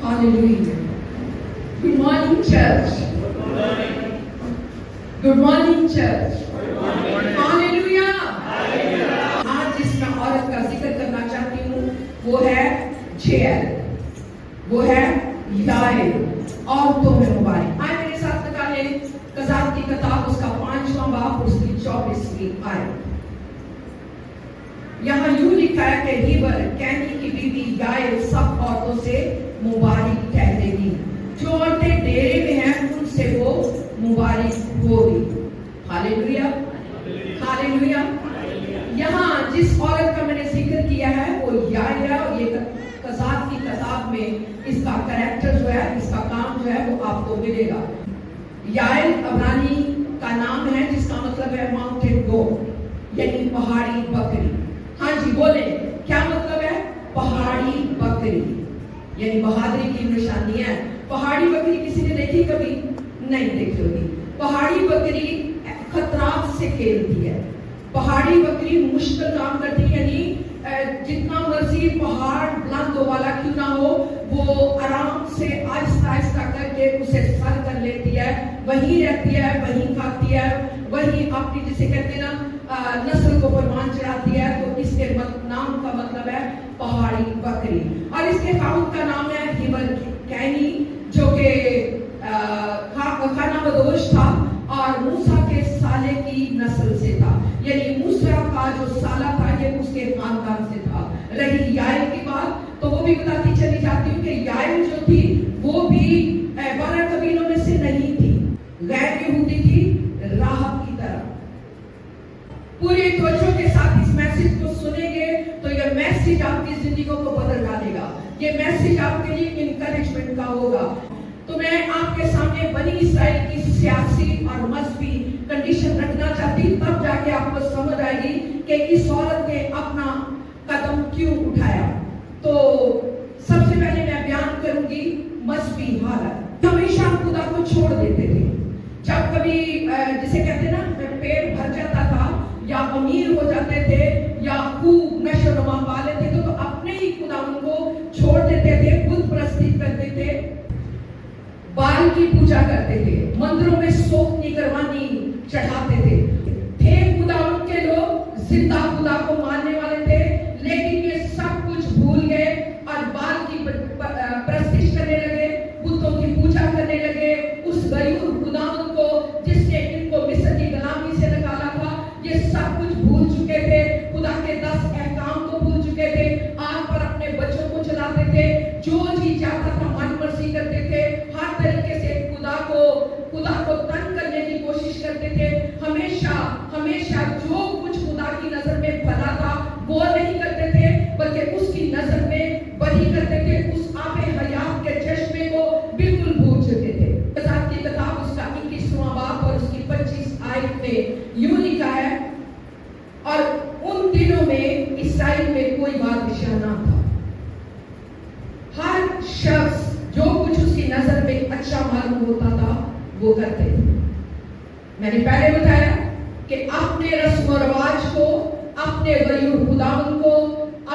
Hallelujah. Good morning, church. Good morning, church. Hallelujah. आज जिस मैं औरत का जिक्र करना चाहती हूँ वो है जेल, वो है याएल, औरतों में मुबारक। आए मेरे साथ निकाले कज़ात की किताब उसका 5वां बाब उसकी 24वीं आयत। यहाँ यूं लिखा है कि हीबर कैनी की बीवी याएल सब औरतों से मुबारक ठहरेगी, जो औरतें डेरे में हैं उनसे वो मुबारक होगी। Hallelujah, hallelujah. यहाँ जिस औरत का मैंने जिक्र किया है वो याएल है, और ये कज़ात की किताब में इसका कैरेक्टर जो है, इसका काम जो है वो आपको मिलेगा। याएल अब्रानी का नाम है जिसका मतलब है माउंटेन गोट, यानी पहाड़ी बकरी। हाँ जी बोले, क्या मतलब है? पहाड़ी बकरी, यानी बहादुरी की निशानी है। पहाड़ी बकरी किसी ने देखी? कभी नहीं देखी होगी। पहाड़ी बकरी खतरात से खेलती है, पहाड़ी बकरी मुश्किल काम करती है, यानी जितना मर्जी पहाड़ बुलंद वाला क्यों ना हो वो आराम से आहिस्ता आहिस्ता करके उसे सर कर लेती है, वहीं रहती है, वहीं खाती है, वहीं अपनी जिसे कहते हैं ना नस्ल को परवान चढ़ाती है। तो इसके नाम का मतलब है पहाड़ी बकरी। और इसके खाउंद का नाम है हीबर कैनी, जो कि खाना बदोश था और मूसा के साले की नस्ल से था, यानी मूसा का जो साला था ये उसके खानदान से था। रही याएल की बात तो वो भी बताती चली जाती हूँ कि याएल जो थी वो भी 12 कबीलों में से नहीं थी, गैर यहूदी थी, राहब की तरह। पूरे तवज्जो के साथ इस मैसेज को सुनेंगे तो यह मैसेज आपकी जिंदगी को बदल डालेगा, ये मैसेज आपके लिए इनकरेजमेंट का होगा। तो मैं आपके सामने बनी इसराइल की सियासी और मजहबी कंडीशन रखना चाहती, तब जाके आपको समझ आएगी कि इस औरत ने अपना कदम क्यों उठाया। तो सबसे पहले मैं बयान करूंगी मजहबी हालत। हमेशा खुदा को छोड़ देते थे। जब कभी जिसे कहते ना पेट भर जाता था या अमीर हो जाते थे या खूब नशो नुमा पा लेते थे तो अपने ही खुदा को छोड़ देते थे, बुत परस्ती करते थे, बाल की पूजा करते थे, मंदिरों में सोखनी कुर्बानी चढ़ाते थे खुदा उनके लोग जिंदा खुदा को मानने वाले थे, लेकिन ये सब कुछ भूल गए और बाल की परस्तिश करने लगे, बुतों की पूजा करने लगे। उस गयूर खुदा को जिसने इनको मिस्र की गुलामी से निकाला था, ये सब कुछ भूल चुके थे, खुदा के 10 अहकाम को भूल चुके थे, आग पर अपने बच्चों को चलाते थे, जो जी चाहता था मन मर्जी करते थे, हर तरीके से खुदा को तंग करने की कोशिश करते थे। हमेशा हमेशा जो कुछ खुदा की नजर में भला था वो नहीं करते थे, बल्कि उसकी नजर में बदी करते थे, उस आबे हयात के चश्मे को बिल्कुल भूल चुके थे। कज़ात की किताब उसका 21वां बाब और उसकी 25 आयत में यूं लिखा है, और उन दिनों में इसराइल में कोई बादशाह ना था, हर शख्स जो कुछ उसकी नजर में अच्छा मालूम होता था वो करते थे। मैंने पहले बताया कि अपने रस्म और रिवाज को, अपने गयूर खुदावन को,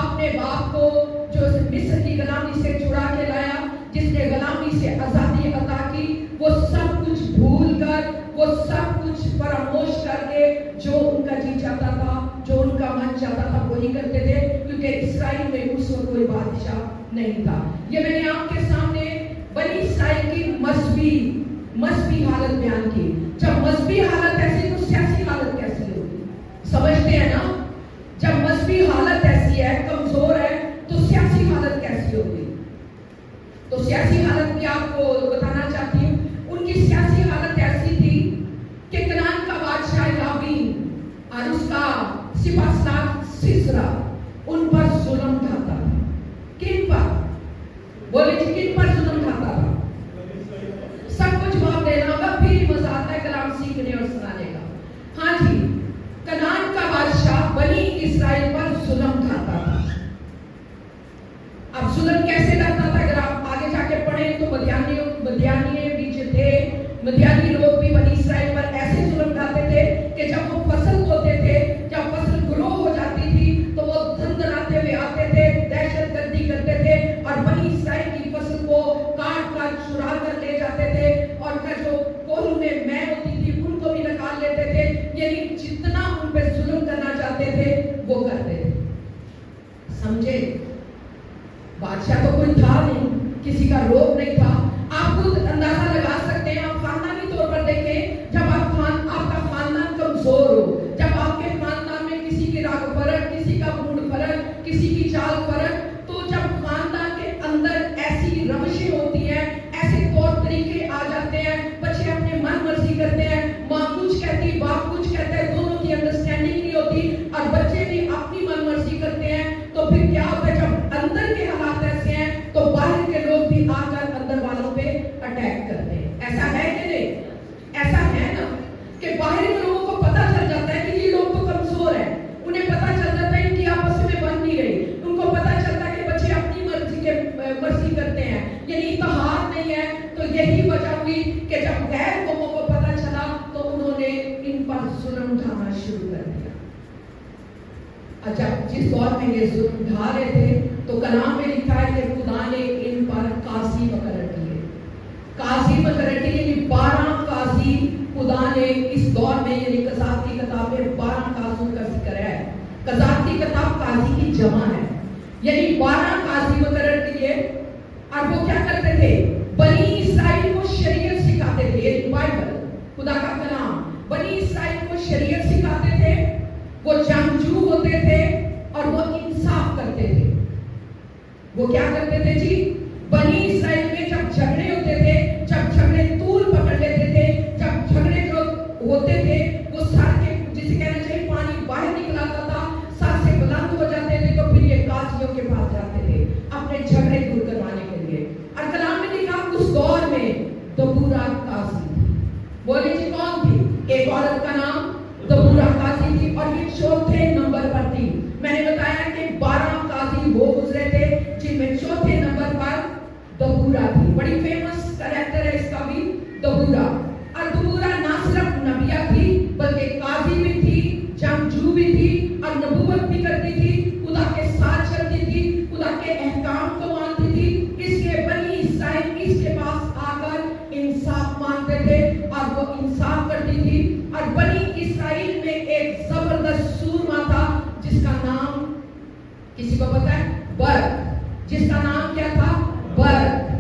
अपने बाप को जो मिस्र की गुलामी से छुड़ा के लाया, जिसने गुलामी से आजादी अता की, वो सब कुछ भूल कर, वो सब कुछ फरामोश करके जो उनका जी चाहता था, जो उनका मन चाहता था वही करते थे, क्योंकि इसराइल में उस वक्त कोई बादशाह नहीं था। ये मैंने आपके सामने बनी इसराइल की मजहबी हालत बयान की। जब मजहबी हालत ऐसी तो सियासी हालत कैसी होगी? समझते हैं ना? जब मजहबी हालत ऐसी है, कमजोर है, तो सियासी हालत कैसी होगी? तो सियासी हालत भी आपको बताना चाहती हूँ। उनकी सियासी हालत ऐसी थी कि कनान का बादशाह याबीन और उसका सिपाहसालार सिसरा उन पर जुल्म ढाता था। किन पर? बोले कि किन पर जुल्म ढाता था? सब कुछ भाव देना होगा, फिर मजा आता है कलाम सीखने और सुनाने का। हाँ जी, कनान का बादशाह बनी इसराइल पर जुल्म ढाता था। अब जुल्म कैसे ढाता था? अगर आप आगे जाके पढ़ें तो मदियानी भी जो थे, मदियानी लोग भी बनी इसराइल पर ऐसे जुल्म ढाते थे कि जब वो फसल बोते थे, जब फसल ग्रो हो जाती थी तो वो धंधनाते हुए आते थे, दहशतगर्दी करते थे और बनी इसराइल की फसल को یہی تہار نہیں ہے. تو یہی وجہ ہوئی کہ جب غیر قوموں کو پتہ چلا تو انہوں نے ان پر ظلم ڈھانا شروع کر دیا. جب جس دور میں یہ ظلم ڈھا رہے تھے تو کلام میں لکھا ہے کہ خدا نے ان پر قاضی مقرر کیے. قاضی مقرر کیے یعنی 12 قاضی خدا نے اس دور میں, یعنی قضات کی کتاب میں 12 قاضیوں کا ذکر ہے. قضات کی کتاب قاضی کی جمع ہے, یعنی 12 قاضی مقرر کیے. اور وہ کیا کرتے تھے؟ بنی اسرائیل کو شریعت سکھاتے تھے. یہ بائبل خدا کا کلام بنی اسرائیل کو شریعت سکھاتے تھے. وہ جنگجو ہوتے تھے اور وہ انصاف کرتے تھے. وہ کیا کرتے تھے جی؟ بنی اسرائیل میں جب جھگڑے ہوتے تھے, جب جھگڑے طول پکڑ لیتے تھے, جب جھگڑے جو ہوتے تھے وہ سر کے, جسے کہنا چاہیے پانی باہر نکل آتا تھا, سر سے بلند ہو جاتے تھے, تو پھر یہ قاضیوں کے پاس جاتے تھے اپنے جھگڑے دور کروانے کے لیے. اور کلام میں لکھا اس دور میں دبورا قاضی تھی. بولے جی کون تھی؟ ایک عورت کا نام دبورا قاضی تھی, اور یہ چوتھے نمبر پر تھی. میں نے بتایا کہ 12 قاضی وہ گزرے تھے جن میں چوتھے نمبر پر دبورا تھی. بڑی فیمس کریکٹر ہے اس کا بھی, دبورا. اور دبورا نہ صرف نبیہ تھی بلکہ قاضی بھی تھی, جنگجو بھی تھی, اور نبوت بھی کرتی تھی, خدا کے ساتھ چلتی تھی, خدا کے احکام کو مانتی تھی. اس کے بنی اسرائیل اس کے پاس آ کر انصاف مانگتے تھے اور وہ انصاف کرتی تھی. اور بنی اسرائیل میں ایک زبردست سورما تھا جس کا نام کسی کو پتا ہے؟ برق. جس کا نام کیا تھا؟ برق.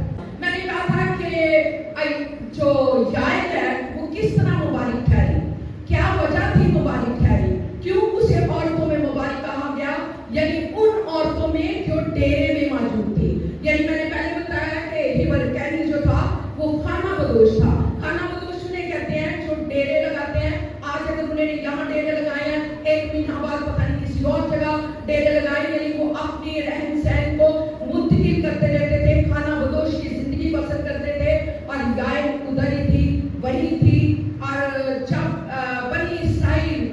میں نے کہا تھا کہ جو یائل ہے وہ کس طرح مبارک ٹھہری, کیا وجہ تھی مبارک ٹھہری, کیوں اسے عورتوں میں مبارک کہا گیا؟ یعنی ان عورتوں میں جو ڈیرے میں موجود تھی. یعنی میں نے پہلے بتایا کہ ہیبر کینی جو تھا وہ خانہ بدوش تھا. خانہ بدوش انہیں کہتے ہیں جو ڈیرے لگاتے ہیں. آج اگر انہوں نے یہاں ڈیرے لگائے ہیں, ایک مہینہ بعد پتہ نہیں کسی اور جگہ ڈیرے لگائے, یعنی وہ اپنی رہن سہن کو منتقل کرتے رہتے تھے, خانہ بدوش کی زندگی بسر کرتے تھے. اور یائل ادھر ہی تھی, وہی تھی. اور جب بنی اسرائیل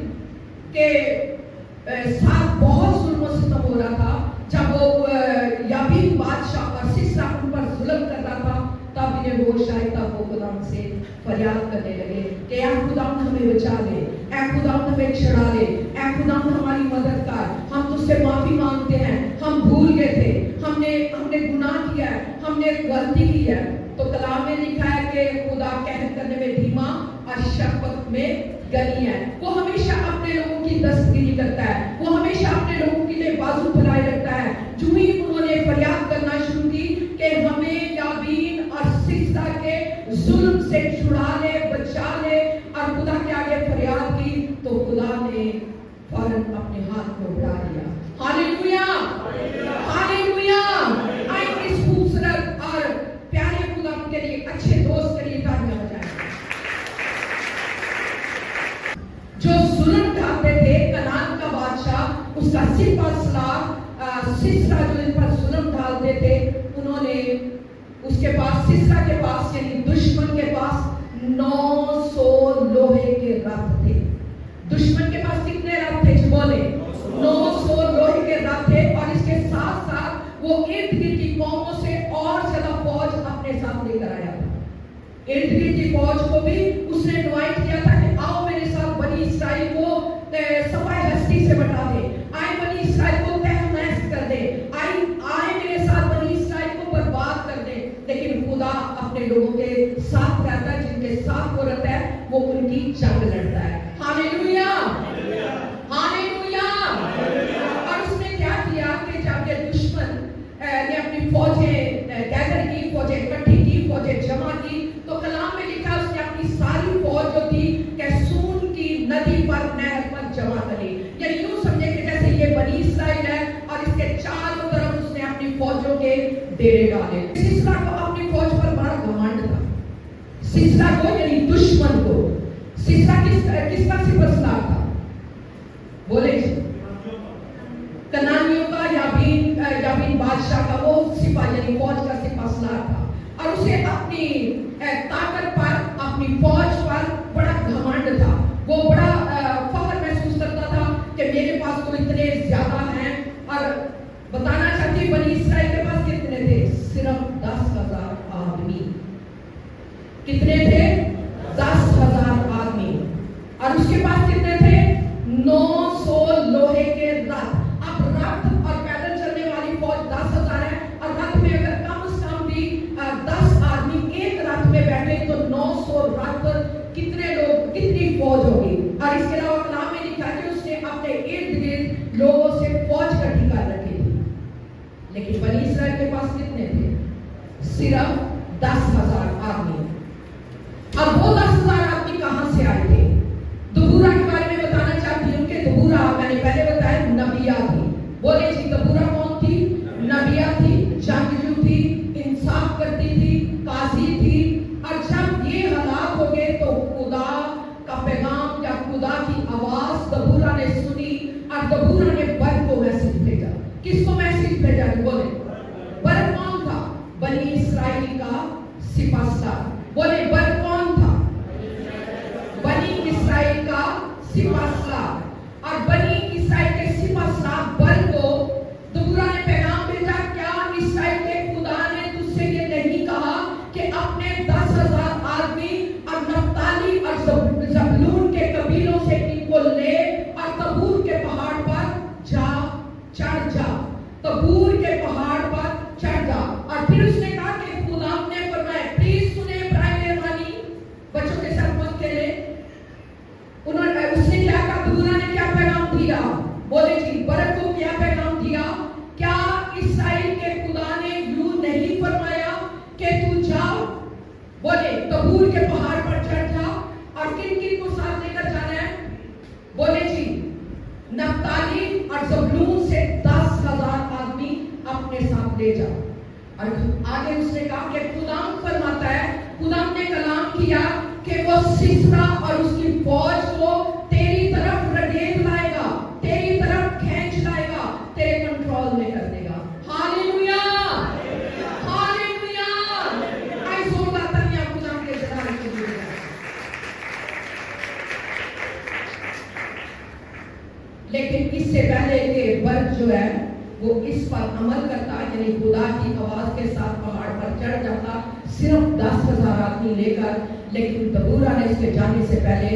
کے ساتھ بہت ظلم و ستم ہو رہا تھا, جب وہ یابین بادشاہ اور سسرا ان پر ظلم کر رہا تھا, تب انہیں ہوش آئی, تب وہ خدا سے فریاد کرنے لگے کہ اے خدا ہمیں بچا لے, اے خدا ہمیں چھڑا لے, اے خدا ہماری مدد کر, ہم تجھ سے معافی مانگتے ہیں, ہم بھول گئے تھے, ہم نے گناہ کیا ہے, ہم نے غلطی کی ہے. تو کلام میں لکھا ہے کہ خدا قہر کرنے میں دھیما اور شفقت میں غنی ہے. وہ ہمیشہ اپنے لوگوں کی دستگیری کرتا ہے, وہ ہمیشہ اپنے لوگوں کے لیے بازو پھیلائے رکھتا ہے. جو ہی انہوں نے فریاد کرنا شروع کی کہ ہمیں یابین اور سسرا کے ظلم سے چھڑا لے, بچا لے, اور خدا کے آگے فریاد کی, تو خدا نے فوراً اپنے ہاتھ کو بڑھا دیا. ہاللیلویا, ہاللیلویا. آئیں اس خوبصورت اور پیارے خدا کے لیے اچھے دوست کے لیے تالیاں بجائیں. جو ظلم ڈھاتے تھے, کنعان کا بادشاہ, اس کا سپہ سالار سسرا جو ان پر ظلم ڈالتے تھے, انہوں نے اس کے پاس, سسرا کے پاس یعنی دشمن کے پاس 900 لوہے کے رتھ تھے. دشمن کے پاس کتنے رتھ تھے؟ بولے 900 لوہے کے رتھ تھے. اور اس کے ساتھ ساتھ وہ ارد گرد کی قوموں سے اور زیادہ فوج اپنے ساتھ لے کر آیا تھا. ارد گرد کی فوج کو بھی اس نے انوائٹ کیا تھا کہ آؤ میرے ساتھ بنی اسرائیل کو صفائے ہستی سے بٹا دے, آئے بنی اسرائیل کو تہس نہس کر دے, آئے میرے ساتھ بنی اسرائیل کو برباد کر دے. لیکن خدا اپنے لوگوں کے ساتھ رہتا ہے, جن کے ساتھ وہ رہتا ہے وہ ان کی جنگ لڑتا ہے. ہاللیلویا, ہاللیلویا. اور اس نے کیا کیا کہ جب یہ دشمن نے اپنی فوجیں گیدر کی, فوجیں اکٹھی کی, فوجیں جمع کی, تو کلام میں لکھا اس نے اپنی ساری فوج جو تھی کیسون کی ندی پر, نہر پر جمع کری. یعنی یوں سمجھے کہ جیسے یہ بنی اسرائیل ہے اور اس کے چاروں طرف اس نے اپنی فوجوں کے ڈیرے ڈالے. سسرا کو اپنی فوج پر بڑا گھمنڈ تھا. سسرا کو یعنی دشمن کو. سسرا کس کا سپہ سالار تھا؟ بولے کنعانیوں کا, یابین بادشاہ کا وہ سپاہ یعنی فوج کا سپہ سالار تھا. اور اسے اپنی طاقت پر, اپنی فوج پر بڑا گھمنڈ تھا. وہ بڑا فخر محسوس کرتا تھا کہ میرے پاس تو اتنے زیادہ ہیں. اور بتانا چاہتی بنی اسرائیل کے پاس کتنے تھے؟ صرف 10,000 कितने थे? 10,000 आदमी। और उसके पास कितने थे? 900 लोहे के रथ। अब रथ और पैदल चलने वाली फौज 10,000 है, और रथ में अगर कम से कम भी 10 आदमी एक रथ में बैठे तो 900 रथ, कितने लोग, कितनी फौज होगी। और इसके अलावा कलाम में लिखा कि उसने अपने इर्द गिर्द लोगों से फौज इकट्ठी कर रखी थी। लेकिन बनी इस्राएल के पास कितने थे? सिर्फ 10,000 आदमी। अब वो 10,000 आदमी कहां से आए थे? दबूरा के बारे में बताना चाहती हूँ कि दबूरा, मैंने पहले बताया, नबिया थी। बोले जी, दबूरा कौन थी? नबिया थी, जंगजू थी, इंसाफ करती थी, काजी थी। और जब ये हालात हो गए तो खुदा का पैगाम या खुदा की आवाज दबूरा ने सुनी, और दबूरा ने बर को मैसेज भेजा। किसको मैसेज भेजा? बोले बर कौन था? बनी इस्राइल का सिपाहसालार। बोले बर कौन था? बनी इस्राइल का सिपाहसालार। और बनी इस्राइल के सिपाहसालार बर को दबूरा ने पैगाम भेजा, क्या इस्राइल के खुदा ने तुझसे ये नहीं कहा कि अपने 10,000 आदमी और नप्ताली और जबूलून के कबीलों से इनको ले और तबूर के पहाड़ पर जा, चढ़ जा, तबूर के पहाड़ पर चढ़ जा। और फिर उसने कहा कि खुदा ने फरमाया, प्लीज सुने प्राय मेहरबानी, बच्चों के साथ मत खेले। उन्होंने, उसने क्या कहा? दबूरा ने क्या पैगाम दिया? बोले जी, बरक को क्या पैगाम दिया? क्या इस्राइल के खुदा ने यूं नहीं फरमाया कि तू जा, बोले तबूर के पहाड़ पर चढ़ जा, और किन किन को साथ लेकर जाना है? बोले जी, नप्ताली और जबूलून से 10,000 आदमी अपने साथ ले जा। और आगे उसने कहा कि खुदाम फरमाता है, खुदाम ने कलाम किया कि वो सिसरा और उसकी फौज को तेरी तरफ रगेद लाएगा, तेरी तरफ खींच लाएगा, तेरे कंट्रोल में कर देगा। Hallelujah, hallelujah. आई जोरदार तालियां खुदाम के जलाल के लिए। लेकिन इससे पहले के वर्ग जो है वो इस पर अमल करता, यानी खुदा की आवाज के साथ पहाड़ पर चढ़ जाता, सिर्फ 10,000 आदमी लेकर। लेकिन दबूरा ने इसके जाने से पहले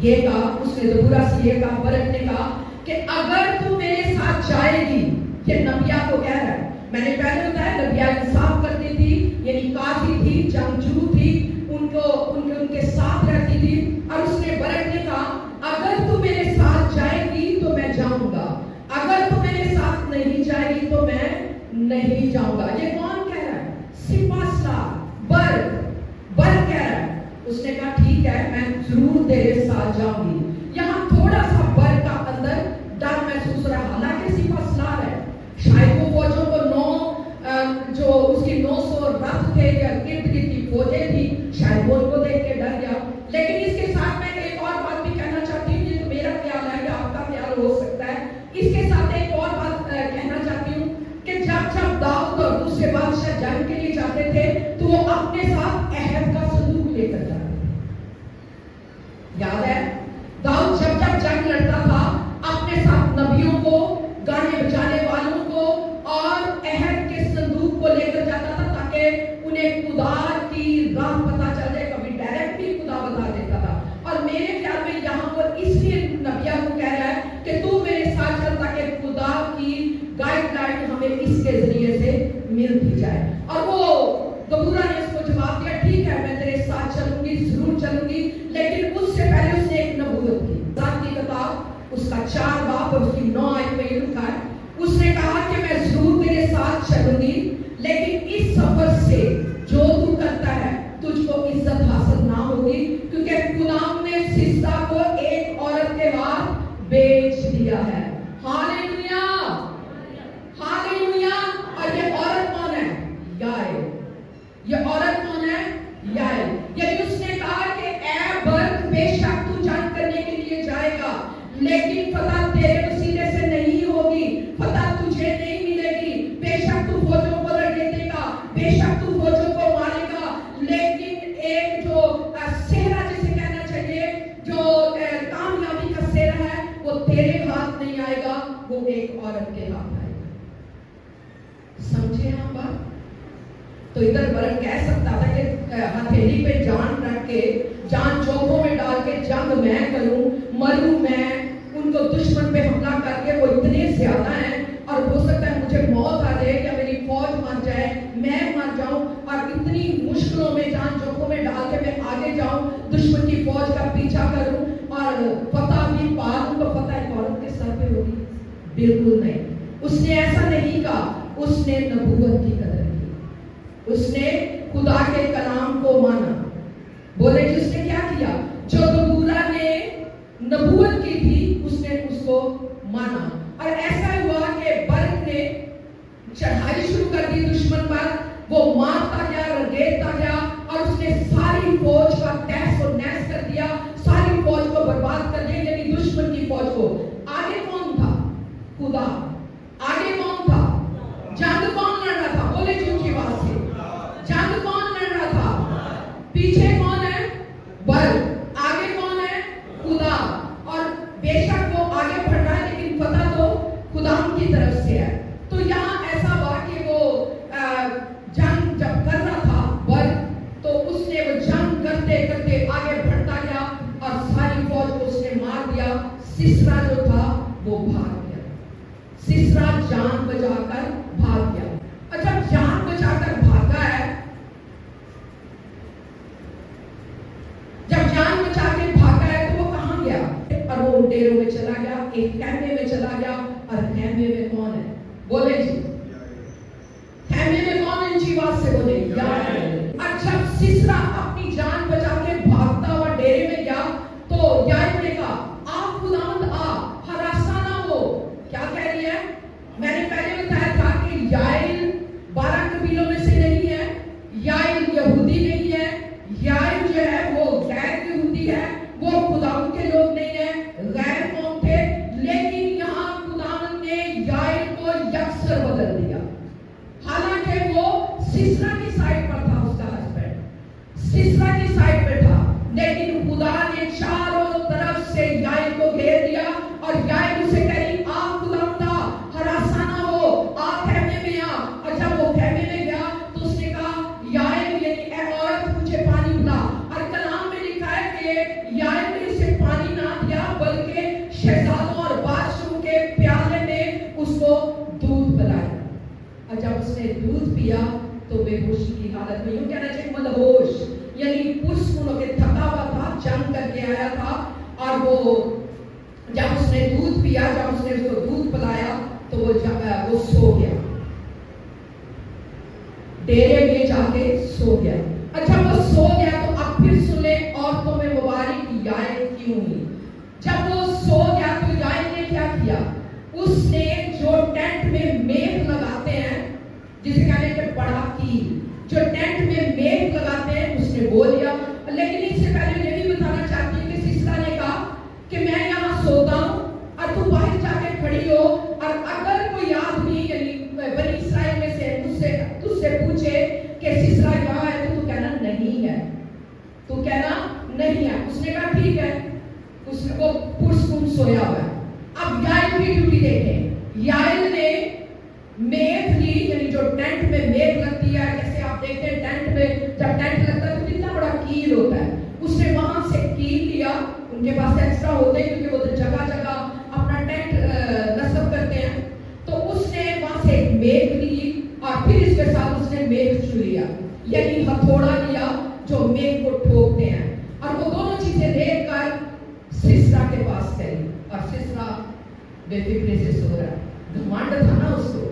ये कहा, उसने दबूरा से ये कहा, बरक ने कहा कि अगर तू मेरे साथ जाएगी, ये नबिया को कह रहा है। मैंने पहले बताया नबिया इंसाफ करती थी, यानी काजी थी, जंगजू थी, उनके साथ रहती थी। और उसने बरक ने कहा, अगर तू मेरे साथ जाएगी तो मैं जाऊंगा, अगर तू मेरे साथ नहीं जाएगी तो मैं नहीं जाऊंगा। ये कौन कह रहा है? सिपाहसालार बर कह रहा है। उसने कहा ठीक है, मैं जरूर तेरे साथ जाऊंगी। यहाँ थोड़ा सा बर का अंदर डर महसूस रहा, हालांकि सिपाहसालार है, शायद वो फौजों को जो उसकी 900 रथ थे या गिर्द गिर्द की फौजें थी, शायद वो उनको देख के डर गया। लेकिन इसके साथ मैं एक और बात भी कहना चाहती हूँ, ये तो मेरा ख्याल है, आपका ख्याल हो सकता है। इसके साथ एक और बात कहना चाहती हूँ कि जब दाऊद और दूसरे बादशाह जंग के लिए जाते थे तो वो अपने साथ अहद का संदूक लेकर जाते थे। याद है, दाऊद जब जंग लड़ता था अपने साथ नबियों को, गाने बजाने वालों को और अहद के संदूक को लेकर जाता था, ताकि उन्हें खुदा की राह पता चल जाए। कभी डायरेक्ट भी खुदा बता देता था। और मेरे ख्याल में यहाँ पर इसलिए नबिया को कह रहा है कि तू मेरे साथ चल, ताकि खुदा की गाइडलाइन हमें इसके जरिए से मिलती जाए। और वो दबूरा ने उसको जवाब दिया, ठीक है मैं तेरे साथ चलूंगी, जरूर चलूंगी। लेकिन उससे पहले उसने एक नबूवत की। साथ की किताब उसका 4 बाब और उसकी 9 आयत में ये लिखा है, उसने कहा कि मैं जरूर तेरे साथ चलूंगी, लेकिन इस सफर से जो तू करता है तुझको इज्जत हासिल ना होगी, क्योंकि गुलाम ने सिस्ता को एक औरत के हाथ बेच दिया है। Hallelujah, hallelujah. और ये औरत कौन है? याएल। ये औरत कौन है? याएल। यदि उसने कहा कि ऐ बर्क, बेशक तू जंग करने के लिए जाएगा, लेकिन फतह तेरे वसीले से नहीं होगी, फतह तुझे नहीं मिलेगी। बेशक तू फौजों को लड़ने देगा, बेशक तू फौजों को मारेगा, लेकिन एक जो सेहरा जिसे कहना चाहिए, जो कामयाबी का सेहरा है, वो तेरे हाथ नहीं आएगा, वो एक औरत के हाथ आएगा। समझे हम बात? तो इधर बरक कह सकता था कि हथेली पे जान रख के, जान जोखों में डाल के जंग मैं करूं, मरूं मैं, उनको दुश्मन पे हमला करके वो इतने ज्यादा हैं और हो सकता है मुझे मौत आ जाए या मेरी फौज मर जाए, मैं मर जाऊं, और इतनी मुश्किलों में जान जोखों में डाल के मैं आगे जाऊं, दुश्मन की फौज का पीछा करूं और पता भी पाऊं तो पता है औरत के सर पे होगी? बिल्कुल नहीं। उसने ऐसा नहीं कहा, उसने नबूवत की कदर की, उसने खुदा के कलाम को माना। बोले कि उसने क्या किया? जो दबूरा ने नबूवत की थी उसने उसको माना। और ऐसा हुआ कि बर्क ने चढ़ाई शुरू कर दी दुश्मन पर, वो मारता गया, रगेड़ता गया और उसने सारी फौज का तहस और नहस कर दिया, सारी फौज को बर्बाद कर दिया, यानी दुश्मन की फौज को। आगे कौन था? खुदा। आगे कौन था? जंग कौन लड़ रहा था? बोले ऊंची आवाज से, जंग कौन लड़ रहा था? पीछे कौन है? बर्क। आगे कौन है? खुदा। और बेशक वो आगे बढ़ रहा है लेकिन पता तो खुदा की तरफ से है। तो यहाँ ऐसा हुआ कि वो जंग जब कर रहा था बर्क, तो उसने वो जंग करते करते आगे बढ़ता गया और सारी फौज को उसने मार दिया। सिसरा जो था वो भाग गया, सिसरा जान बचाकर भाग गया। और जब जान बचाकर भागा है, जब जान बचा के भागा है तो वो कहां गया? और वो डेरों में चला गया, एक खैमे में चला गया। और खैमे में कौन है? बोले जी, खैमे में कौन है? ऊंची आवाज से बोले यार। और जब सिसरा अपनी जान बचा के भागता हुआ डेरे में गया तो यार ने कहा, आ खुदावंद आ, हरासा ना हो। क्या कह रही है? मैंने पहले बताया था कि याइल 12 कबीलों में से नहीं है, याइल यहूदी नहीं है, याइल जो है वो गैर यहूदी है, वो खुदावंद के लोग नहीं है, गैर कौम थे। लेकिन यहाँ खुदावंद ने याइल को यकसर बदल दिया। हालांकि वो सिसरा की साइड पर था, उसका हस्बैंड सिसरा की साइड पे था, लेकिन खुदा ने चारों तरफ से याइल को घेर दिया। और याइल उसे कह रही, आ खुदावंद आ, हरासा ना हो, आ खैमे में आ। और जब वो खैमे में गया तो उसने कहा, याइल यानी ए औरत मुझे पानी पिला। और कलाम में लिखा है कि याइल ने उसे पानी ना दिया बल्कि शहजादों और बादशाहों के प्याले में उसको दूध पिलाया। और जब उसने दूध पिया तो बेहोशी की हालत में, यूं कहना चाहिए मदहोश, यानी पुरस्कुन होके थका हुआ था, जंग करके आया था। और वो जब उसने दूध पिया, जब उसने उसको दूध पिलाया तो वो सो गया, डेरे में जाके सो गया। अच्छा, वो सो गया तो अब फिर सुने औरतों में मुबारक याइल क्यों हुई। जब वो सो गया तो याइल ने क्या किया? उसने जो टेंट में मेघ लगाते हैं, जिसे कहते हैं बड़ा की, जो टेंट में मेघ लगाते हैं, उसने बो लिया। लेकिन इससे पहले ये भी बताना चाहती हूँ कि सिसरा ने कहा कि मैं यहाँ सोता हूँ और तू बाहर जाके खड़ी हो, और अगर कोई आदमी यानी बनी इस्राएल में से तुझसे पूछे कि सिसरा यहाँ है तो तू कहना नहीं है, तू कहना नहीं है। उसने कहा ठीक है, उसने वो पुरस्कुन सोया हुआ है। अब याइल की ड्यूटी देखें। याइल ने मेघ ली, यानी जो टेंट में मेघ लगती है, जैसे आप देखते हैं टेंट में जब टेंट लगता है तो कितना बड़ा कील होता है, उसने वहां से कील लिया। उनके पास एक्स्ट्रा होते हैं क्योंकि वो तो जगह जगह अपना टेंट नस्ब करते हैं। तो उसने वहां से मेघ ली और फिर इसके साथ उसने मेघ छू लिया, यानी हथौड़ा लिया जो मेघ को ठोकते हैं। और वो दोनों चीजें लेकर सिसरा के पास गई और सिसरा बेफिक्रे से सो रहा है। घमंड था ना उसको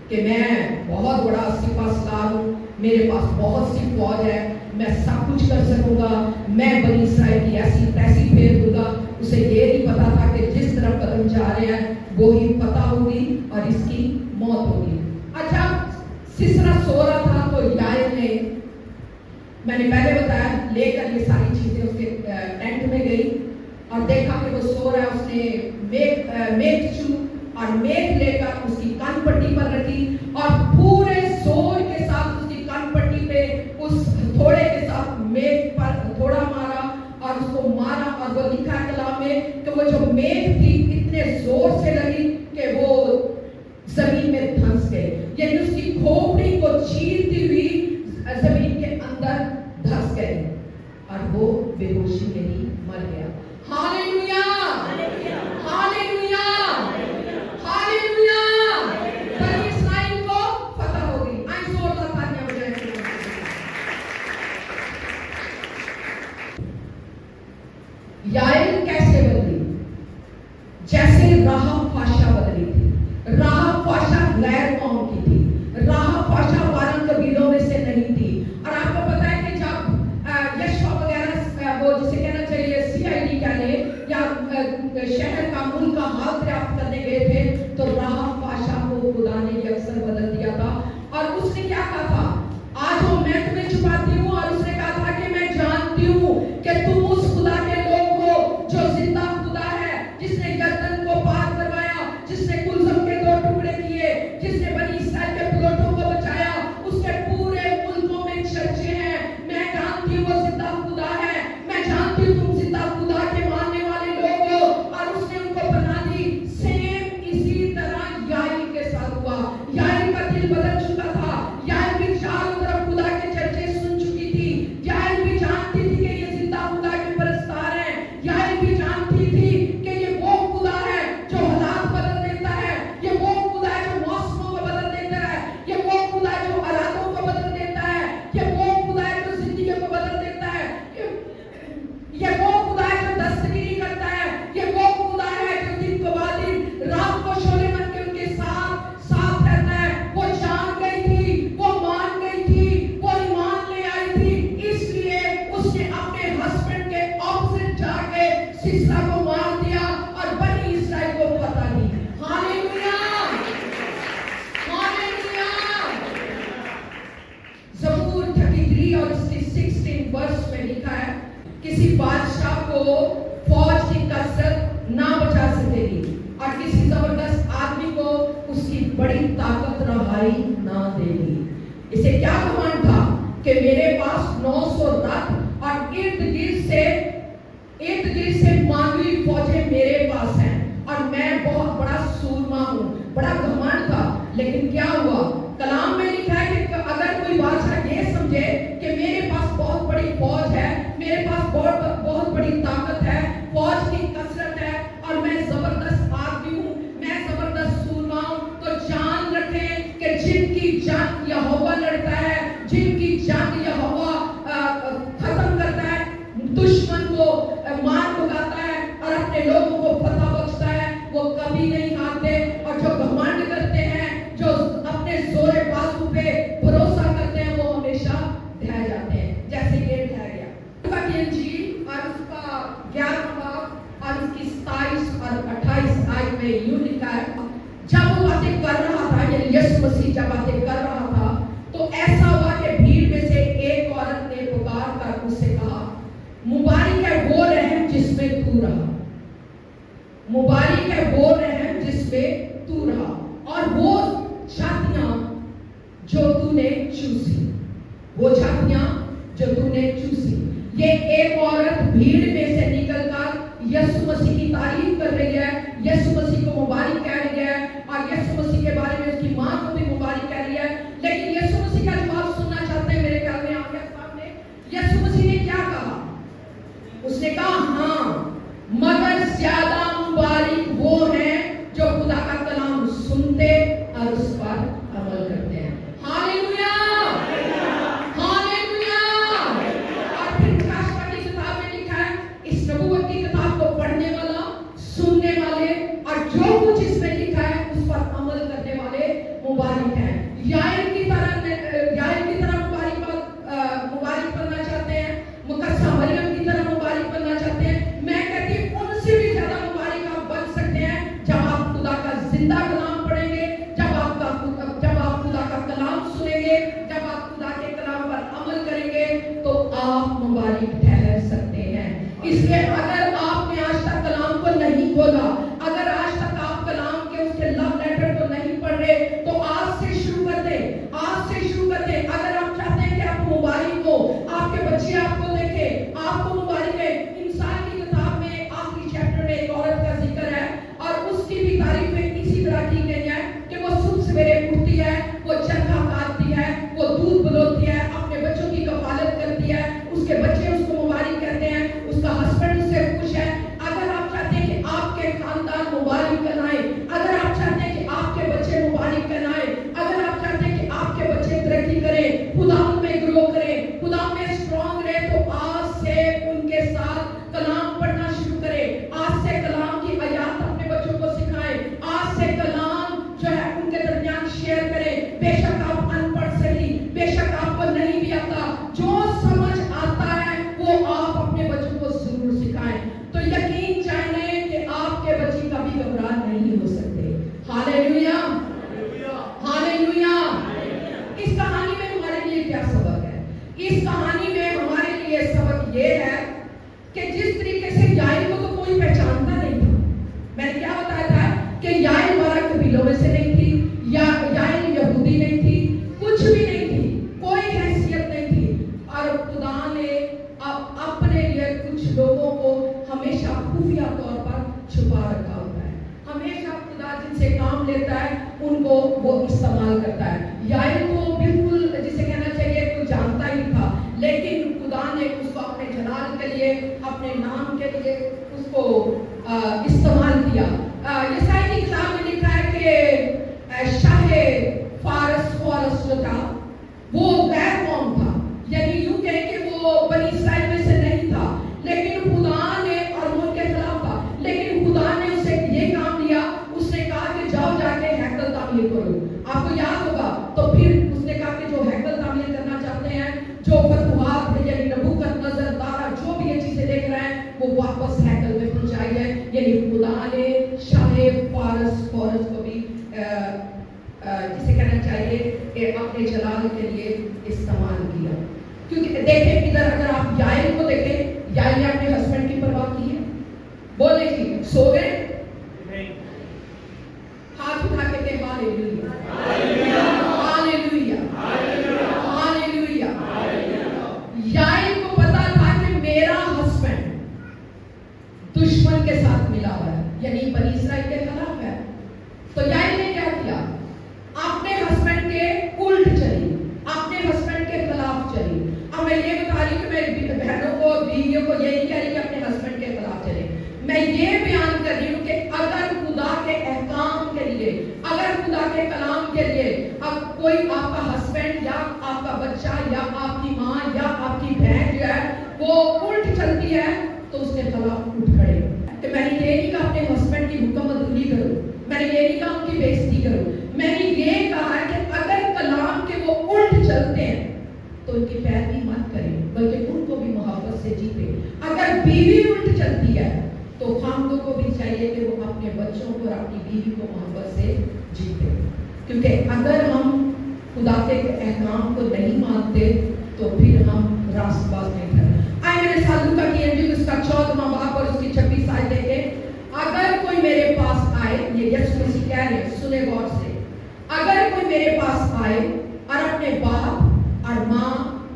कि मैं बहुत बड़ा सिपाहीसार हूँ, मेरे पास बहुत सी फौज है, मैं सब कुछ कर सकूंगा, मैं बनी इस्राएल की ऐसी तैसी फेर दूंगा। उसे ये नहीं पता था कि जिस तरफ कदम जा रहे हैं वो ही पता होगी और इसकी मौत होगी। अच्छा, सिसरा सो रहा था तो याइल ने, मैंने पहले बताया, लेकर ये सारी चीजें उसके टेंट में गई और देखा कि वो सो रहा है। उसने मेघ छू और मेघ लेकर उसकी कान पट्टी पर रखी और पूरे जोर के साथ उसकी कान पट्टी पे उस हथौड़े के साथ मेघ पर हथौड़ा मारा और उसको मारा। और वो लिखा है कलाम में कि वो जो मेघ थी इतने जोर से लगी कि वो जमीन में धंस गई, यानी उसकी खोपड़ी को चीरती हुई जमीन के अंदर धस اور وہ بے ہوشی میں ہی مر گیا. Hallelujah hallelujah hallelujah. بنی اسرائیل کو فتح ہو گئی. آئیں زوردار تالیاں بجائیں. یائل کیسے بدلی؟ جیسے راحب فاشا بدلی تھی. راحب فاشا غیر قوم کی تھی. راحب فاشا 12 قبیلوں میں سے نہیں تھی. اور آپ کو پتا ہے کہ جب یشوا وغیرہ وہ جسے کہنا چاہیے CID کہہ لیں یا شہر کا ملک کا حال دریافت کرنے گئے تھے تو راحب فاشا کو خدا نے یکسر بدل دیا تھا. اور اس نے کیا کہا تھا؟ آج وہ میں تمہیں چھپاتی ہوں. اور اس نے کہا تھا کہ میں جانتی ہوں کہ تم اس خدا کے لوگ ہو جو زندہ خدا ہے, جس نے گردن کو پار کروایا, جس نے کلزم کے 2 ٹکڑے کیے, جس نے بنی اسرائیل کے پلوٹوں کو بچایا. اس کے پورے ملکوں میں چرچے ہیں. میں جانتی ہوں وہ زندہ خدا ہے. میں جانتی ہوں تم زندہ خدا کے ماننے والے لوگ ہو. اور اس نے ان کو بنا دی. سیم اسی طرح یائل کے ساتھ ہوا. یائل کا دل بدل چکا تھا. یائل بھی چاروں طرف خدا کے چرچے سن چکی تھی. یائل بھی جانتی تھی کہ یہ زندہ خدا کے پرستار ہیں. یائل بھی جانتی تھی کہ یہ وہ خدا ہے جو حالات بدل دیتا ہے. یہ وہ خدا ہے جو موسموں کو بدل دیتا ہے. یہ وہ خدا ہے جو ارادوں کو بدل دیتا ہے. یہ وہ خدا ہے جو زندگی کو بدل دیتا ہے. یہ وہ خدا ہے جو دستگیری کرتا ہے. یہ وہ خدا ہے جو دن کو بعد دن رات کو شعلے بن کے ان کے ساتھ ساتھ رہتا ہے. وہ جان گئی تھی, وہ مان گئی تھی, وہ ایمان لے آئی تھی. اس لیے اس نے اپنے ہسبینڈ کے اپوزٹ جا کے سسرا کو مار دیا اور بنی اسرائیل کو فتح دی. Hallelujah hallelujah. زبور 33 اور اس کی 16 ورس میں لکھا ہے کسی بادشاہ کو فوج کی کثرت نہ بچا سکے گی اور کسی زبردست آدمی کو اس کی بڑی طاقت رہائی نہ دے گی. اسے کیا گمان تھا کہ میرے پاس 900 رتھ اور ارد گرد سے مانوی فوجیں میرے پاس ہیں اور میں بہت بڑا سورما ہوں. بڑا گمان تھا. لیکن کیا ہوا؟ کلام میں لکھا ہے کہ اگر کوئی بادشاہ یہ سمجھے کہ میرے پاس بہت بڑی فوج ہے, میرے پاس بہت بڑی طاقت ہے, فوج کی کثرت ہے اور میں زبردست آدمی ہوں, میں زبردست سورما ہوں, تو جان رکھیں کہ جن کی جنگ یہوہ لڑتا ہے, جن کی جنگ یہوہ ختم کرتا ہے, دشمن کو مار بھگاتا ہے اور اپنے لوگوں کو فتح بخشتا ہے, وہ کبھی نہیں ہارتے. اور جو گھمنڈ کرتے ہیں, جو اپنے زور بازو پہ بھروسہ کرتے ہیں, وہ ہمیشہ ڈھہ جاتے ہیں جیسے یہ ڈھہ گیا. لوکا کی انجیل اور اس کا 11واں باب اور اس کی 27 اور 28 آیت میں یوں لکھا ہے, جب وہ باتیں کر رہا تھا, یعنی یسوع مسیح جب باتیں کر رہا تھا, تو ایسا ہوا کہ بھیڑ میں سے ایک عورت نے پکار کر اس سے کہا, مبارک ہے وہ رحم جس میں تو رہا, مبارک ہے وہ رحم جس میں تو رہا, اور وہ چھاتیاں جو تو نے چوسی, وہ چھاتیاں جو تو نے چوسی. یہ ایک عورت بھیڑ میں سے نکل کر یسوع مسیح کی تعریف کر رہی ہے, یسوع مسیح کو مبارک کہہ رہی ہے اور یسوع مسیح کے بارے میں اس کی ماں کو بھی مبارک کہہ رہی ہے. لیکن یسوع مسیح کا جواب سننا چاہتے ہیں میرے خیال میں آپ کے سامنے. یسوع مسیح نے کیا کہا؟ اس نے کہا ہاں, مگر زیادہ مبارک وہ ہیں جو خدا کا کلام سنتے اور اس پر عمل کرتے ہیں. Hallelujah hallelujah. اور پھر پرکاشوا کی کتاب میں لکھا ہے, اس نبوت کی کتاب کو پڑھنے والا, سننے والے اور جو کچھ اس میں لکھا ہے اس پر عمل کرنے والے مبارک ہیں. یائل کی طرح مبارک بننا چاہتے ہیں, مقدسہ مریم کی طرح مبارک بننا چاہتے ہیں. میں کہتی ہوں ان سے بھی زیادہ مبارک آپ بن سکتے ہیں جب آپ خدا کا زندہ کلام پڑھیں گے, جب آپ خدا کا کلام سنیں گے, جب آپ خدا کے کلام پر عمل کریں گے تو آپ مبارک ٹھہر سکتے ہیں. اس لیے اگر آپ نے آج تک کلام کو نہیں کھولا, اگر آج تک آپ کلام کے اس کے لو لیٹر کو نہیں پڑھ رہے, تو آج سے شروع کر دیں, آج سے شروع کر دیں. اگر آپ چاہتے ہیں کہ آپ مبارک ہو, آپ کے بچے آپ کو دیکھیں, آپ کو مبارک ہے. انسان کی کتاب میں آخری چیپٹر میں ایک عورت کا ذکر ہے اور اس کی بھی تعریف میں اسی طرح کی گئی ہے کہ وہ صبح سویرے اٹھتی ہے, وہ چرخا کاٹتی ہے, وہ دودھ بلوتی ہے, اپنے بچوں کی کفالت کرتی ہے, اس کے بچے اس کو مبارک اس کہانی میں ہمارے لیے سبق یہ ہے کہ جس طریقے سے یائل کو تو کوئی پہچانتا نہیں تھا. میں نے کیا بتایا تھا کہ یائل 12 قبیلوں میں سے نہیں تھی، یا یائل یہودی نہیں تھی، کچھ بھی نہیں تھی، کوئی حیثیت نہیں تھی. اور خدا نے اپنے لیے کچھ لوگوں کو ہمیشہ خفیہ طور پر چھپا رکھا ہوتا ہے. ہمیشہ خدا جن سے کام لیتا ہے ان کو وہ استعمال کرتا ہے. یائل کو بالکل جسے کہنا چاہیے کوئی جانتا ہی تھا، لیکن خدا نے اس کو اپنے جلال کے لیے، اپنے نام کے لیے اس کو استعمال کیا. یسائی کی کتاب میں لکھا ہے کہ شاہ فارس جو تھا وہ غیر قوم تھا، یعنی یوں کہیں کہ وہ بنی اسرائیل میں سے نہیں تھا، لیکن خدا نے، اور وہ ان کے خلاف تھا، لیکن خدا نے اسے یہ کام دیا. اس نے کہا کہ جاؤ جا کے ہیکل تعمیر کرو. آپ کو یاد ہوگا تو پھر اس نے کہا کہ جو ہیکل تعمیر کرنا چاہتے ہیں، جو فتوحات ہے، یعنی نبوکدنضر دارا جو بھی یہ چیزیں دیکھ رہے ہیں، وہ واپس ہیکل میں پہنچائی ہے. یعنی خدا نے شاہ فارس کو بھی جسے کہنا چاہیے کہ اپنے جلال کے لیے استعمال کیا. کیونکہ دیکھیں ادھر، اگر آپ یائل کو دیکھیں، یائل نے اپنے ہسبینڈ کی پرواہ کی ہے؟ بولے جی سو گئے؟ ہاتھ اٹھا کے کہ ہاللیلویا، ہاللیلویا، ہاللیلویا. یائل کو پتا تھا کہ میرا ہسبینڈ دشمن کے ساتھ ملا ہوا ہے، یعنی بنی اسرائیل کے خلاف ہے. تو یائل نے کیا کیا؟ اپنے ہسبینڈ کے الٹ چلی، اپنے ہسبینڈ کے خلاف چلی. اب میں یہ بتا رہی کہ میری بہنوں کو، بیویوں کو یہ نہیں کہہ رہی کہ اپنے ہسبینڈ کے خلاف چلے. میں یہ بیان کر رہی ہوں کہ اگر خدا کے احکام کے لیے، اگر خدا کے کلام کے لیے اب کوئی آپ کا ہسبینڈ یا آپ کا بچہ یا آپ کی ماں یا آپ کی بہن جو ہے وہ الٹ چلتی ہے تو اس کے خلاف اٹھ کھڑے. کہ میں نے یہ نہیں کہا اپنے ہسبینڈ کی حکم مندولی کرو، میں نے یہ نہیں کہا ان کی بےعزتی کرو، میں نے یہ کہا ہے کہ اگر کلام کے وہ الٹ چلتے ہیں تو ان کی پیروی مت کریں، بلکہ ان کو بھی محبت سے جیتے. اگر بیوی الٹ چلتی ہے تو خاندوں کو بھی چاہیے کہ وہ اپنے بچوں کو اور اپنی بیوی کو محبت سے جیتے. کیونکہ اگر ہم خدا کے احکام کو نہیں مانتے تو پھر ہم راست باز نہیں کرتے. آئے میرے ساتھ لوکا کی انجیل اس کا 14واں باب اور اس کی 26 آیت دیکھیں. اگر کوئی میرے پاس آئے، یہ یسوع مسیح کہہ رہے ہیں، سنیں غور سے، اگر کوئی میرے پاس آئے اور اپنے باپ اور ماں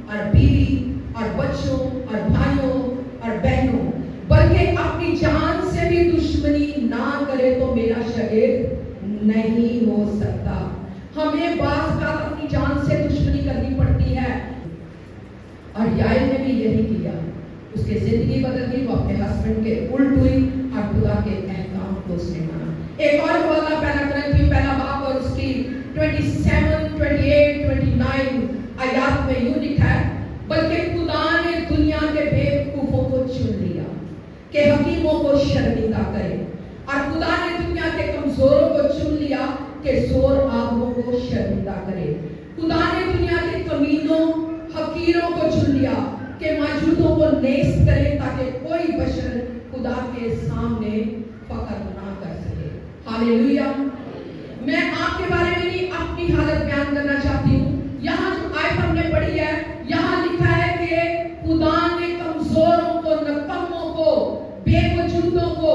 اور بیوی اور بچوں اور بھائیوں اور بہنوں بلکہ اپنی جان سے بھی دشمنی نہ کرے تو میرا شاگرد نہیں ہو سکتا. ہمیں بعض کا اپنی جان سے دشمنی کرنی پڑتی ہے، اور یائل نے بھی یہی کیا. اس کی زندگی بدل گئی، وہ اپنے ہسبینڈ کے الٹ ہوئی اور خدا کے احکام کو اس نے مانا. ایک اور حوالہ پہلا کرنتھیوں پہلا باب اور اس کی 27، 28، 29 آیات میں یوں لکھا ہے، بلکہ خدا نے دنیا کے بے وقوفوں کو چن لیا کہ حکیموں کو شرمندہ کرے، اور خدا نے دنیا کے کمزوروں کو چن لیا کہ زور آوروں کو شرمندہ کرے. خدا نے دنیا کے کمینوں حقیروں کو چن لیا کہ موجودوں کو نیست کرے تاکہ کوئی بشر خدا کے سامنے فخر نہ کر سکے. ہاللیلویا. میں آپ کے بارے میں نہیں اپنی حالت بیان کرنا چاہتی ہوں. یہاں جو آیت ہم نے پڑھی ہے، یہاں لکھا ہے کہ خدا نے کمزوروں کو، نکموں کو، بے وجودوں کو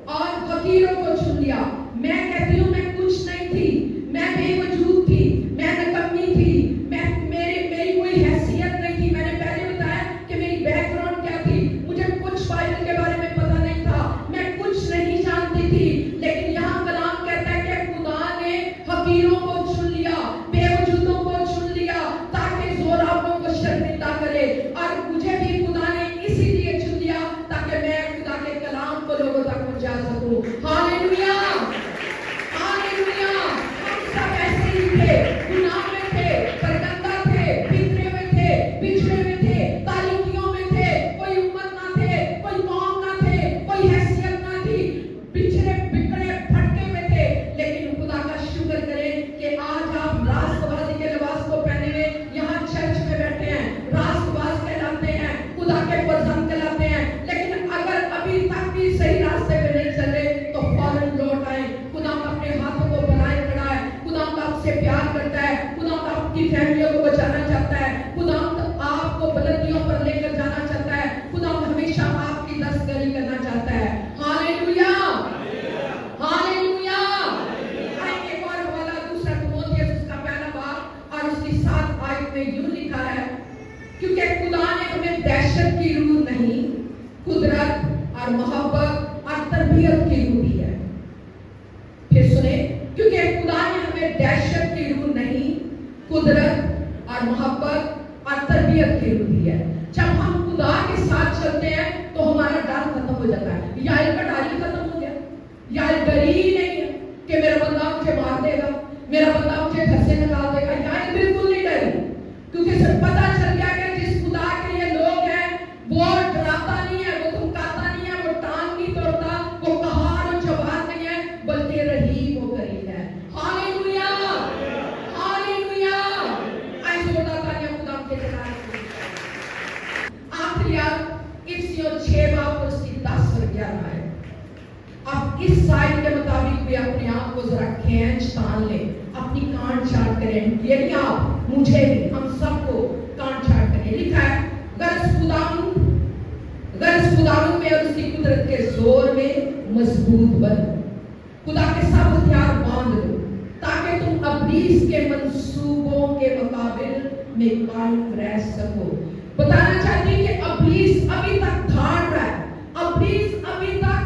اور فقیروں کو چن لیا. میں کہتی ہوں میں کچھ نہیں تھی، میں بے وجود تھی، میں نکمی تھی، میری کوئی حیثیت نہیں تھی. میں نے پہلے بتایا کہ میری بیک گراؤنڈ کیا تھی، مجھے کچھ بائبل کے بارے میں پتہ نہیں تھا، میں کچھ نہیں جانتی تھی. لیکن یہاں کلام کہتا ہے کہ خدا نے حقیروں کو چن لیا، بے وجودوں کو چن لیا تاکہ زورآوروں کو شرمندہ کرے. اور مجھے بھی خدا نے اسی لیے چن لیا تاکہ میں خدا کے کلام کو لوگوں تک پہنچا سکوں. ہاللیلویا، ہاللیلویا. ہم سب ایسے ہی تھے، گناہ میں تھے، پرگندہ تھے، بکھرے ہوئے تھے، بچھڑے ہوئے تھے، تاریکیوں میں تھے، کوئی امت نہ تھے، کوئی قوم نہ تھے، کوئی حیثیت نہ تھی، بچھڑے بکھڑے پھٹکے ہوئے تھے. لیکن خدا کا شکر کریں کہ آج آپ راست بازی کے لباس کو پہنے ہوئے یہاں چرچ میں بیٹھے ہیں، راست باز کہلاتے ہیں، خدا کے پرزن کہلاتے ہیں. لیکن اگر ابھی تک بھی صحیح راستے پہ نہیں چلے تو فوراً لوٹ آئیں. خدا اپنے ہاتھوں کو بنائے کھڑا ہے، خدا آپ سے پیار کرتا ہے، خدا آپ کی فیملیوں کو بچانا چاہتا ہے، خدا آپ کو दहशत की रूह नहीं, कुदरत और मोहब्बत और तरबियत की रूह दी है। फिर सुने, क्योंकि खुदा ने हमें दहशत की रूह नहीं, कुदरत और मोहब्बत और तरबियत की रूह दी है। जब हम खुदा के साथ चलते हैं तो हमारा डर खत्म हो जाता है। यार का डर ही खत्म हो गया, यार डर ही नहीं है कि मेरा बंदा मुझे मार देगा, मेरा बंदा मुझे घर से निकाल देगा। यार बिल्कुल नहीं डरी, क्योंकि सब पता चल गया कि जिस खुदा के ये लोग हैं वो डराता नहीं है, वो धमकाता नहीं है, वो टांग नहीं तोड़ता, वो कहार और जवान नहीं है, बल्कि रहीम वो करीम है। Hallelujah, hallelujah. आई जोरदार तालियां खुदा के लिए। आखिरी इफ्सियों 6 बाब उसकी 10 और 11 है। अब इस साइड के मुताबिक भी अपने आप को जरा खींच तान ले, अपनी कान छाट करें। ये नहीं आप, मुझे भी, हम सबको कान छाट करें। लिखा है, गरज खुदावंद में और उसकी कुदरत के जोर में मजबूत बनो। खुदा के सब हथियार बांध लो ताकि तुम इब्लीस के मंसूबों के मुकाबिल में कायम रह सको। बताना चाहती कि इब्लीस अभी तक धाड़ रहा है, इब्लीस अभी तक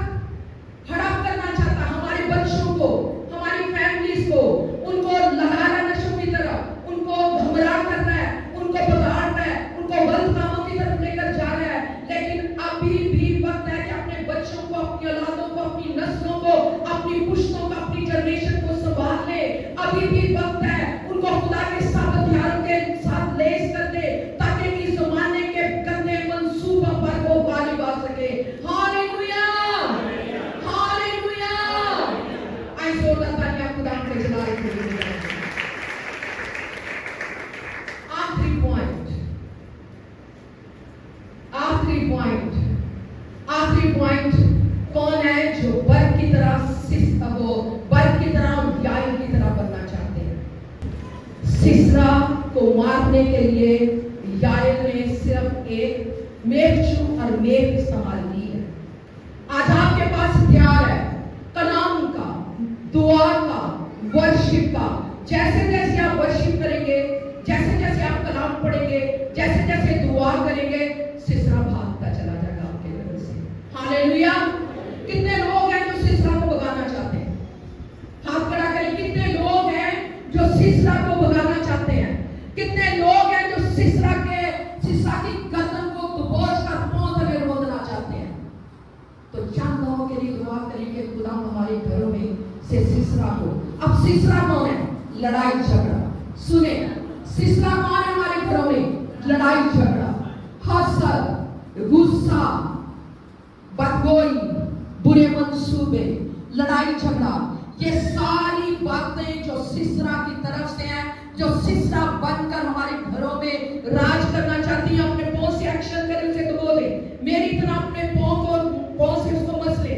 हड़प करना चाहता है हमारे बच्चों को, हमारी फैमिलीज को, उनको लगा रहा है नशों की तरफ, उनको घबरा कर रहा है, उनको बिगाड़ रहा है, उनको गलत कामों की तरफ लेकर जा रहा है। लेकिन अभी भी वक्त है कि अपने बच्चों को, अपनी औलादों को, अपनी नस्लों को, अपनी पुश्तों को, अपनी जनरेशन को संभाल ले। अभी भी वक्त है उनको खुदा के सब हथियारों के साथ लैस कर दे ताकि इस जमाने के गंदे मंसूबों पर वो गालिब आ सके। Hallelujah, hallelujah. आई जोरदार तालियां खुदा के जलाल के लिए। आखिरी पॉइंट कौन है जो बर्फ की तरह याईल की तरह बनना चाहते हैं। सिसरा को मारने के लिए याईल ने सिर्फ एक मेखचू और मेख इस्तेमाल की है। आज आपके पास हथियार है, कलाम का, दुआ का, वर्शिप का। जैसे जैसे आप वर्शिप करेंगे, जैसे जैसे आप कलाम पढ़ेंगे, जैसे जैसे दुआ करेंगे, सिसरा भागता चला जाएगा आपके घर से। हालेलुया। कितने लोग हैं जो सिसरा को भगाना चाहते हैं? हाथ खड़ा करें। कितने लोग हैं जो सिसरा को भगाना चाहते हैं? कितने लोग हैं जो सिसरा की गर्दन को दबोच कर पांव तले रोंदना चाहते हैं? तो चंद लोगों के लिए दुआ करेंगे खुदा हमारे घरों में से सिसरा को। अब सिसरा कौन है? लड़ाई झगड़ा। सुने, सिसरा कौन है हमारे घरों में? लड़ाई झगड़ा, हसद, गुस्सा, बदगोई, बुरे मंसूबे, लड़ाई झगड़ा। ये सारी बातें जो सिसरा की तरफ से हैं, जो सिसरा बनकर हमारे घरों में राज करना चाहती है। अपने पांव से एक्शन करें, उसे तो बोले मेरी तरह अपने पांव से उसको मसले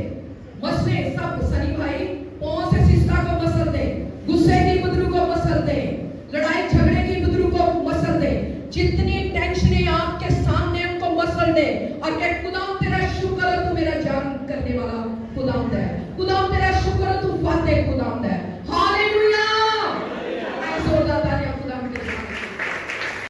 सब सनी भाई पांव से सिसरा को मसल दे, गुस्से की बदरू को मसल दे, लड़ाई झगड़े की बदरू को मसल दे, जितनी टेंशनें आपके सामने उनको मसल दे और के खुदा